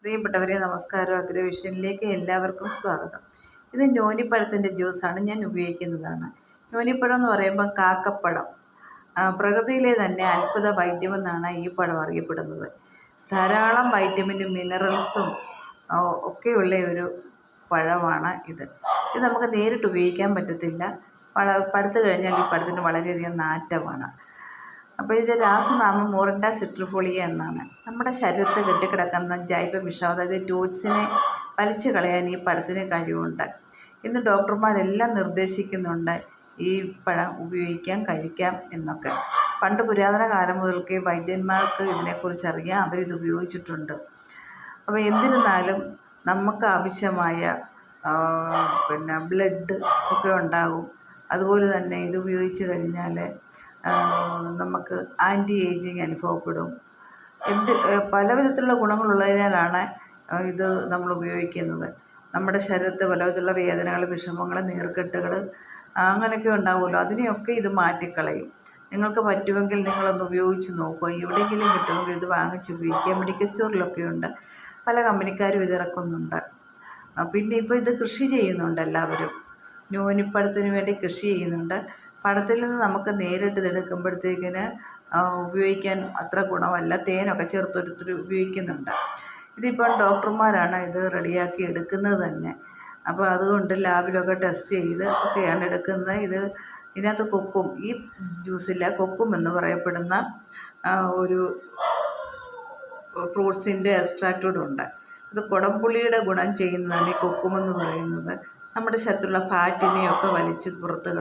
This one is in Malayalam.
പ്രിയപ്പെട്ടവരെ നമസ്കാരം. അഗ്രവിഷനിലേക്ക് എല്ലാവർക്കും സ്വാഗതം. ഇത് ഞോനിപ്പഴത്തിൻ്റെ ജ്യൂസാണ് ഞാൻ ഉപയോഗിക്കുന്നതാണ്. ഞോനിപ്പഴം എന്ന് പറയുമ്പോൾ കാക്കപ്പഴം, പ്രകൃതിയിലെ തന്നെ അത്ഭുത വൈദ്യമെന്നാണ് ഈ പഴം അറിയപ്പെടുന്നത്. ധാരാളം വൈറ്റമിനും മിനറൽസും ഒക്കെയുള്ള ഒരു പഴമാണ് ഇത്. ഇത് നമുക്ക് നേരിട്ട് ഉപയോഗിക്കാൻ പറ്റത്തില്ല. പഴുത്ത് കഴിഞ്ഞാൽ ഈ പഴത്തിന് വളരെയധികം നാറ്റമാണ്. അപ്പോൾ ഇതിൻ്റെ രാസനാമം മോറിൻഡ സിട്രിഫോളിയ എന്നാണ്. നമ്മുടെ ശരീരത്തിൽ കെട്ടിക്കിടക്കുന്ന ജൈവ വിഷം, അതായത് ടോക്സിനെ വലിച്ചു കളയാൻ ഈ പഴത്തിന് കഴിവുണ്ട്. ഇന്ന് ഡോക്ടർമാരെല്ലാം നിർദ്ദേശിക്കുന്നുണ്ട് ഈ പഴം ഉപയോഗിക്കാം, കഴിക്കാം എന്നൊക്കെ. പണ്ട് പുരാതന കാലം മുതൽക്കേ വൈദ്യന്മാർക്ക് ഇതിനെക്കുറിച്ച് അറിയാം, അവരിത് ഉപയോഗിച്ചിട്ടുണ്ട്. അപ്പോൾ എന്നിരുന്നാലും നമുക്ക് ആവശ്യമായ ബ്ലഡ് ഒക്കെ ഉണ്ടാകും. അതുപോലെ തന്നെ ഇത് ഉപയോഗിച്ച് കഴിഞ്ഞാൽ നമുക്ക് ആൻറ്റി ഏജിങ് അനുഭവപ്പെടും. പല വിധത്തിലുള്ള ഗുണങ്ങളുള്ളതിനാലാണ് ഇത് നമ്മൾ ഉപയോഗിക്കുന്നത്. നമ്മുടെ ശരീരത്തിൽ പല വിധത്തിലുള്ള വേദനകൾ, വിഷമങ്ങൾ, നീർക്കെട്ടുകൾ അങ്ങനെയൊക്കെ ഉണ്ടാവുമല്ലോ, അതിനെയൊക്കെ ഇത് മാറ്റിക്കളയും. നിങ്ങൾക്ക് പറ്റുമെങ്കിൽ നിങ്ങളൊന്ന് ഉപയോഗിച്ച് നോക്കുക. എവിടെയെങ്കിലും കിട്ടുമെങ്കിൽ ഇത് വാങ്ങിച്ച് ഉപയോഗിക്കുക. മെഡിക്കൽ സ്റ്റോറിലൊക്കെ ഉണ്ട്, പല കമ്പനിക്കാരും ഇത് ഇറക്കുന്നുണ്ട്. പിന്നെ ഇപ്പോൾ ഇത് കൃഷി ചെയ്യുന്നുണ്ട് എല്ലാവരും. ഞോനിപ്പഴത്തിന് വേണ്ടി കൃഷി ചെയ്യുന്നുണ്ട്. പഴത്തിൽ നിന്ന് നമുക്ക് നേരിട്ട് ഇതെടുക്കുമ്പോഴത്തേക്കിന് ഉപയോഗിക്കാൻ അത്ര ഗുണമല്ല. തേനൊക്കെ ചേർത്തൊരുത്തർ ഉപയോഗിക്കുന്നുണ്ട്. ഇതിപ്പം ഡോക്ടർമാരാണ് ഇത് റെഡിയാക്കി എടുക്കുന്നത് തന്നെ. അപ്പോൾ അതുകൊണ്ട് ലാബിലൊക്കെ ടെസ്റ്റ് ചെയ്ത് ഒക്കെയാണ് എടുക്കുന്നത്. ഇതിനകത്ത് കൊക്കും, ഈ ജ്യൂസിൽ കൊക്കും എന്ന് പറയപ്പെടുന്ന ഒരു ഫ്രൂട്ട്സിൻ്റെ എക്സ്ട്രാക്റ്റൂടെ ഉണ്ട്. ഇത് കുടംപുളിയുടെ ഗുണം ചെയ്യുന്നതാണ് ഈ കൊക്കുമെന്ന് പറയുന്നത്. നമ്മുടെ ശരീരത്തിലുള്ള ഫാറ്റിനെയൊക്കെ വലിച്ച് പുറത്ത്